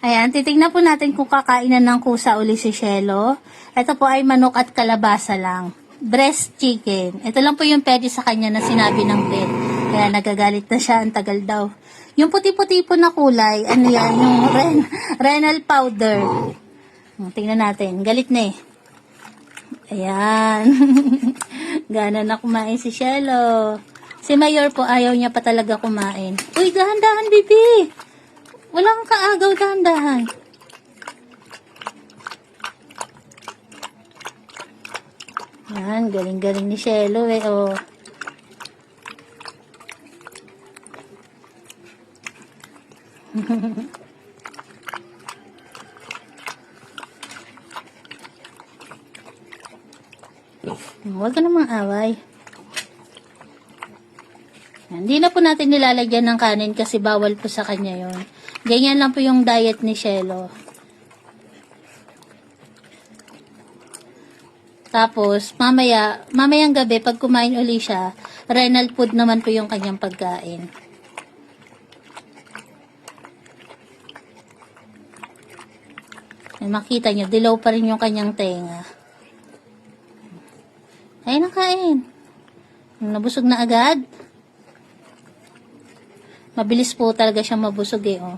Ayan, titignan po natin kung kakainan ng kusa uli si Shelo. Ito po ay manok at kalabasa lang. Breast chicken. Ito lang po yung pwede sa kanya na sinabi ng vet. Kaya nagagalit na siya, ang tagal daw. Yung puti-puti po na kulay, ano yan, yung renal powder. Tingnan natin, galit na eh. Ayan. Gana na kumain si Shelo. Si Mayor po, ayaw niya pa talaga kumain. Uy, dahan-dahan, bibi! Walang kaagaw, dahan-dahan. Yan, galing-galing ni Shelo eh, oh. Huwag ka namang away. Hindi na po natin nilalagyan ng kanin kasi bawal po sa kanya yon. Ganyan lang po yung diet ni Shelo. Tapos, mamayang gabi, pag kumain uli siya, renal food naman po yung kanyang pagkain. Makita nyo, dilaw pa rin yung kanyang tenga. Ay, nakain. Nabusog na agad. Mabilis po talaga siya mabusog eh, oh.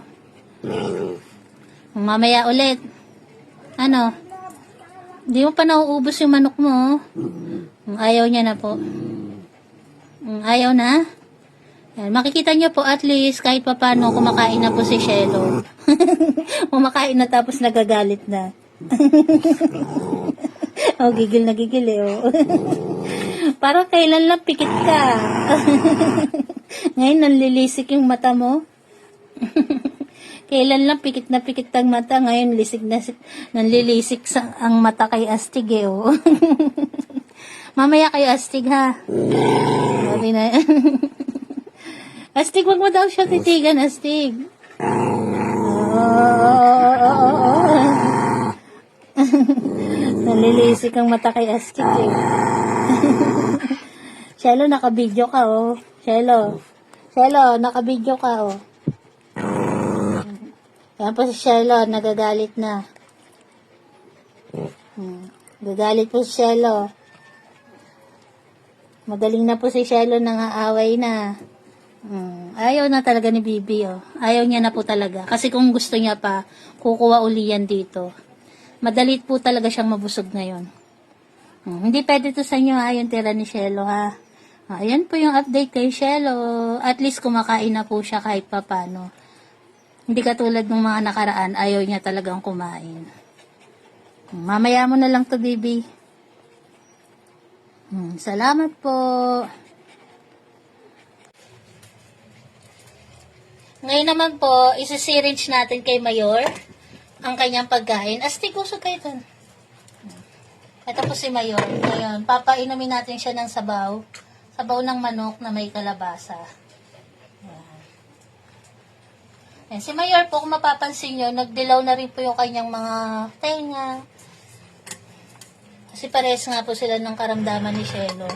Mamaya ulit. Ano? Hindi mo pa nauubos yung manok mo, oh. Ayaw niya na po. Ayaw na? Yan, makikita niyo po at least kahit papano kumakain na po si Shelo. Kumakain na tapos nagagalit na. Oh, gigil na gigil eh, oh. Parang kailan lang pikit ka. Ngayon, nanlilisik yung mata mo. Kailan lang pikit na pikit ang mata, ngayon nanlilisik ang mata kay Astig eh, oh. Mamaya kay Astig, ha. Sabi na. Astig, wag mo daw siya titigan, Astig. Nanlilisik ang mata kay Astig eh. Shelo, naka-video ka, oh. Shelo, naka-video ka, oh. Ayan po si Shelo, nagagalit na. Gagalit po si Shelo. Magaling na po si Shelo, nangaaway na. Ayaw na talaga ni Bibi, oh. Ayaw niya na po talaga. Kasi kung gusto niya pa, kukuha uli yan dito. Madalit po talaga siyang mabusog ngayon. Hindi pwede to sa inyo, ha, yung tira ni Shelo, ha. Ayan po yung update kay Shelo. At least kumakain na po siya kahit papano. Hindi katulad ng mga nakaraan, ayaw niya talagang kumain. Mamaya mo na lang to, baby. Salamat po. Ngayon naman po, isi-syringe natin kay Mayor ang kanyang pagkain. Astig, usog kayo dun. Ito po si Mayor. Ngayon, papainumin natin siya ng sabaw. Sabaw ng manok na may kalabasa. Ayan. Si Mayor po, kung mapapansin nyo, nagdilaw na rin po yung kanyang mga tenga. Kasi parehas nga po sila ng karamdaman ni Shelo.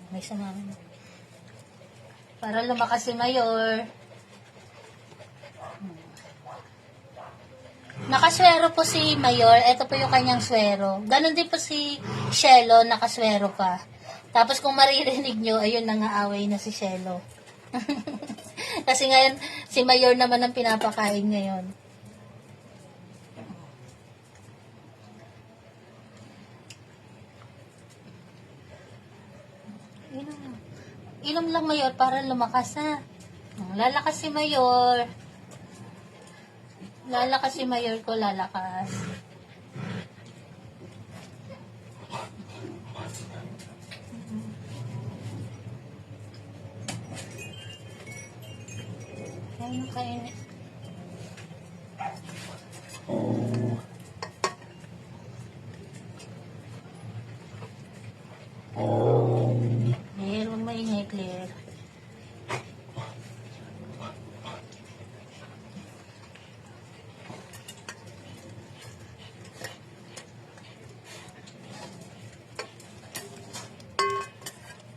May sumama. Para lumakas si Mayor. Nakaswero po si Mayor. Ito po yung kanyang swero. Ganon din po si Shelo, nakaswero pa. Tapos kung maririnig nyo, ayun, nangaaway na si Shelo. Kasi ngayon, si Mayor naman ang pinapakain ngayon. Inom lang, Mayor, para lumakas, ha. Lalakas si Mayor. Lalakas si Mayor ko, lalakas. Ayun, kain. Claire, huwag maingay, Claire.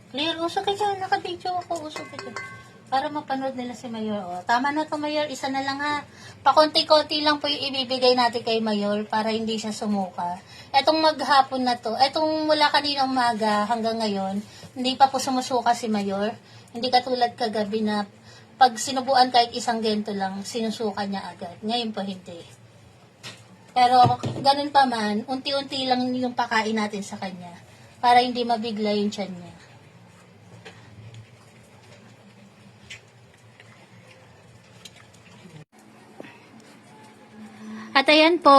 Claire, usok ka dyan. Naka-video ako. Usok ka dyan. Para mapanood nila si Mayor. O, tama na to, Mayor. Isa na lang ha. Pakonti-konti lang po yung ibibigay natin kay Mayor para hindi siya sumuka. Etong maghapon na to, etong mula kaninang umaga hanggang ngayon, hindi pa po sumusuka si Mayor. Hindi katulad kagabi na pag sinubuan kahit isang gento lang, sinusuka niya agad. Ngayon po hindi. Pero ganun pa man, unti-unti lang yung pakain natin sa kanya para hindi mabigla yung tiyan niya. At ayan po,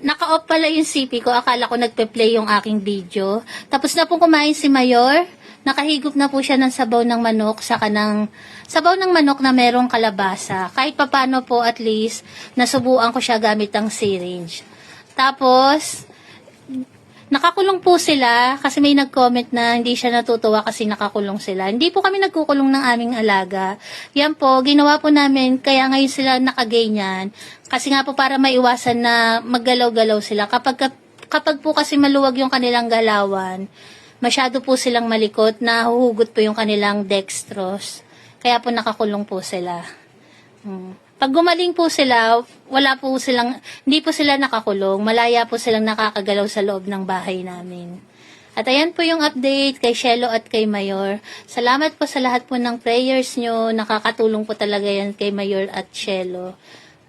naka-off pala yung CP ko. Akala ko nagpe-play yung aking video. Tapos na po kumain si Mayor. Nakahigop na po siya ng sabaw ng manok sa kanang sabaw ng manok na merong kalabasa. Kahit papano po at least nasubuan ko siya gamit ang syringe. Tapos nakakulong po sila kasi may nag-comment na hindi siya natutuwa kasi nakakulong sila. Hindi po kami nagkukulong ng aming alaga. Yan po, ginawa po namin kaya ngayon sila nakaganyan. Kasi nga po para maiwasan na maggalaw-galaw sila. Kapag po kasi maluwag yung kanilang galawan, masyado po silang malikot, nahuhugot po yung kanilang dextrose. Kaya po nakakulong po sila. Pag gumaling po sila, hindi po sila nakakulong, malaya po silang nakakagalaw sa loob ng bahay namin. At ayan po yung update kay Shelo at kay Mayor. Salamat po sa lahat po ng prayers nyo, nakakatulong po talaga yan kay Mayor at Shelo.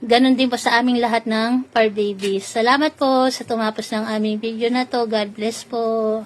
Ganon din po sa aming lahat ng Par Babies. Salamat po sa tumapos ng aming video na to. God bless po.